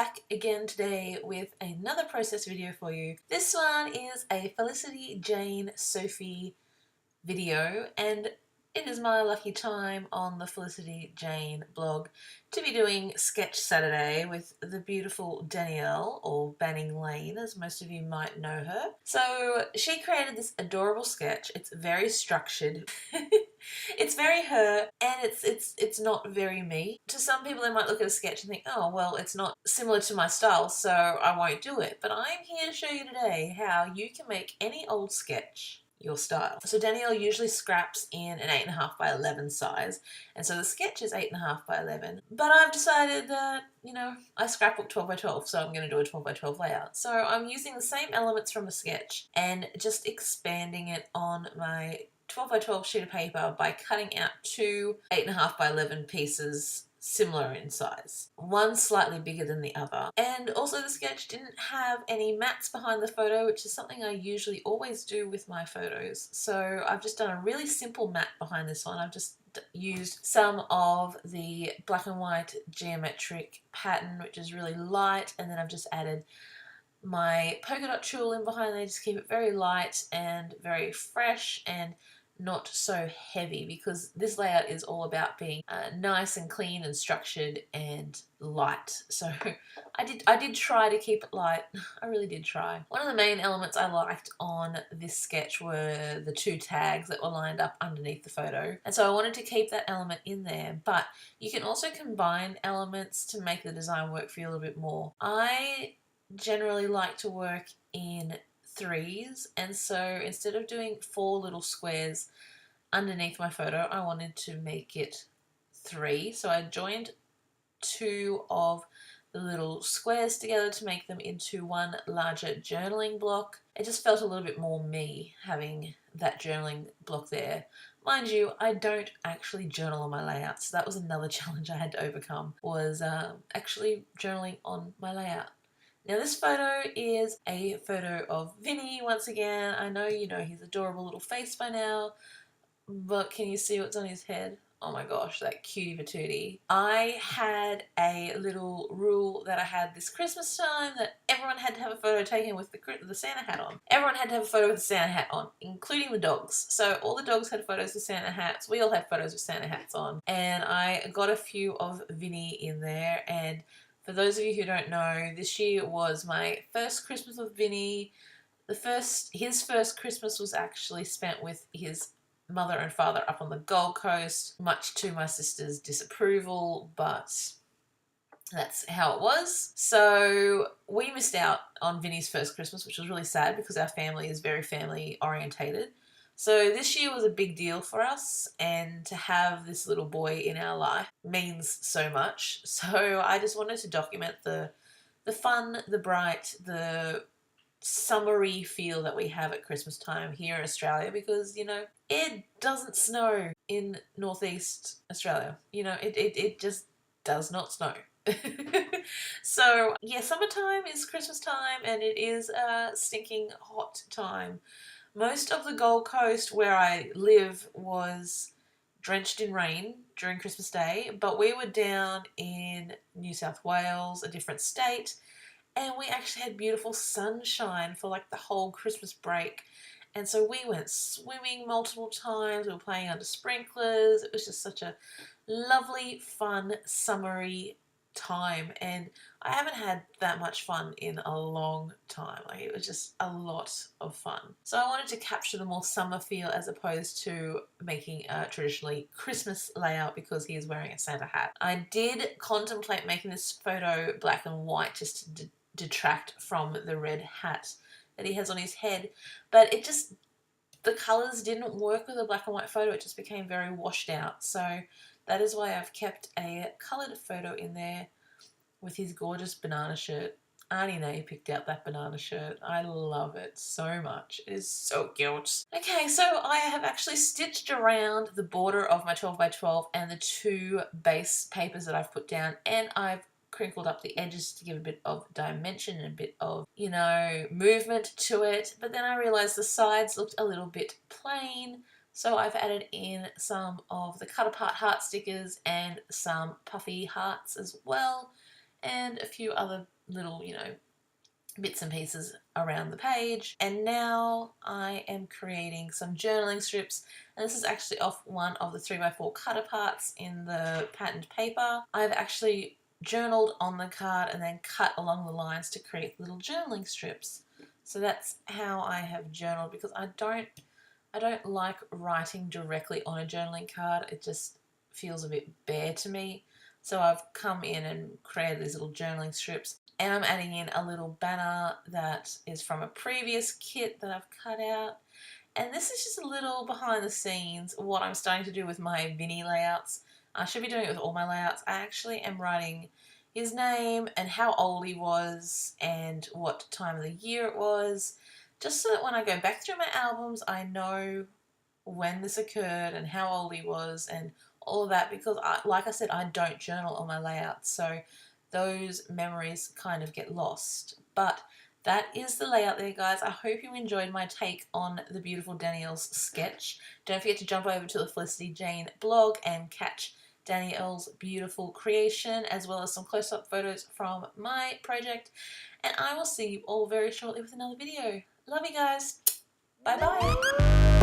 back again today with another process video for you. This one is a Felicityjane Sophie video, and it is my lucky time on the Felicityjane blog to be doing Sketch Saturday with the beautiful Danielle, or Banning Lane as most of you might know her. So she created this adorable sketch. It's very structured. It's very her, and it's not very me. To some people, they might look at a sketch and think, oh well, it's not similar to my style, so I won't do it. But I'm here to show you today how you can make any old sketch your style. So Danielle usually scraps in an 8.5 by 11 size, and so the sketch is 8.5 by 11. But I've decided that, you know, I scrapbook 12 by 12, so I'm going to do a 12 by 12 layout. So I'm using the same elements from a sketch and just expanding it on my 12 by 12 sheet of paper by cutting out two 8.5 by 11 pieces similar in size, one slightly bigger than the other. And also the sketch didn't have any mats behind the photo, which is something I usually always do with my photos. So I've just done a really simple mat behind this one. I've just used some of the black and white geometric pattern, which is really light, and then I've just added my polka dot tulle in behind there, just keep it very light and very fresh and not so heavy, because this layout is all about being nice and clean and structured and light. So I did try to keep it light. I really did try. One of the main elements I liked on this sketch were the two tags that were lined up underneath the photo, and so I wanted to keep that element in there, but you can also combine elements to make the design work for you a little bit more. I generally like to work in threes, and so instead of doing 4 little squares underneath my photo, I wanted to make it 3. So I joined 2 of the little squares together to make them into one larger journaling block. It just felt a little bit more me having that journaling block there. Mind you, I don't actually journal on my layout, so that was another challenge I had to overcome, was actually journaling on my layout. Now this photo is a photo of Vinny once again. I know you know his adorable little face by now, but can you see what's on his head? Oh my gosh, that cutie patootie. I had a little rule that I had this Christmas time that everyone had to have a photo taken with the Santa hat on. Everyone had to have a photo with the Santa hat on, including the dogs. So all the dogs had photos with Santa hats. We all had photos with Santa hats on. And I got a few of Vinny in there, and for those of you who don't know, this year was my first Christmas with Vinny. His first Christmas was actually spent with his mother and father up on the Gold Coast, much to my sister's disapproval, but that's how it was. So we missed out on Vinny's first Christmas, which was really sad because our family is very family orientated. So this year was a big deal for us, and to have this little boy in our life means so much. So I just wanted to document the fun, the bright, the summery feel that we have at Christmas time here in Australia, because, you know, it doesn't snow in northeast Australia. You know, it just does not snow. So yeah, summertime is Christmas time, and it is a stinking hot time. Most of the Gold Coast where I live was drenched in rain during Christmas Day, but we were down in New South Wales, a different state, and we actually had beautiful sunshine for like the whole Christmas break. And so we went swimming multiple times, we were playing under sprinklers. It was just such a lovely, fun, summery time, and I haven't had that much fun in a long time. Like, it was just a lot of fun. So I wanted to capture the more summer feel as opposed to making a traditionally Christmas layout because he is wearing a Santa hat. I did contemplate making this photo black and white just to detract from the red hat that he has on his head, but it just, the colours didn't work with a black and white photo. It just became very washed out. So that is why I've kept a coloured photo in there with his gorgeous banana shirt. Auntie Nay picked out that banana shirt. I love it so much. It is so cute. Okay, so I have actually stitched around the border of my 12 by 12 and the 2 base papers that I've put down, and I've crinkled up the edges to give a bit of dimension and a bit of, you know, movement to it. But then I realised the sides looked a little bit plain, so I've added in some of the cut apart heart stickers and some puffy hearts as well. and a few other little, you know, bits and pieces around the page. And now I am creating some journaling strips, and this is actually off one of the 3x4 cut aparts in the patterned paper. I've actually journaled on the card and then cut along the lines to create little journaling strips. So that's how I have journaled, because I don't like writing directly on a journaling card. It just feels a bit bare to me. So I've come in and created these little journaling strips, and I'm adding in a little banner that is from a previous kit that I've cut out. And this is just a little behind the scenes what I'm starting to do with my Vinny layouts. I should be doing it with all my layouts. I actually am writing his name and how old he was and what time of the year it was, just so that when I go back through my albums I know when this occurred and how old he was and all of that, because like I said, I don't journal on my layouts, so those memories kind of get lost. But that is the layout there, guys. I hope you enjoyed my take on the beautiful Danielle's sketch. Don't forget to jump over to the Felicityjane blog and catch Danielle's beautiful creation, as well as some close-up photos from my project. And I will see you all very shortly with another video. Love you guys. Bye bye.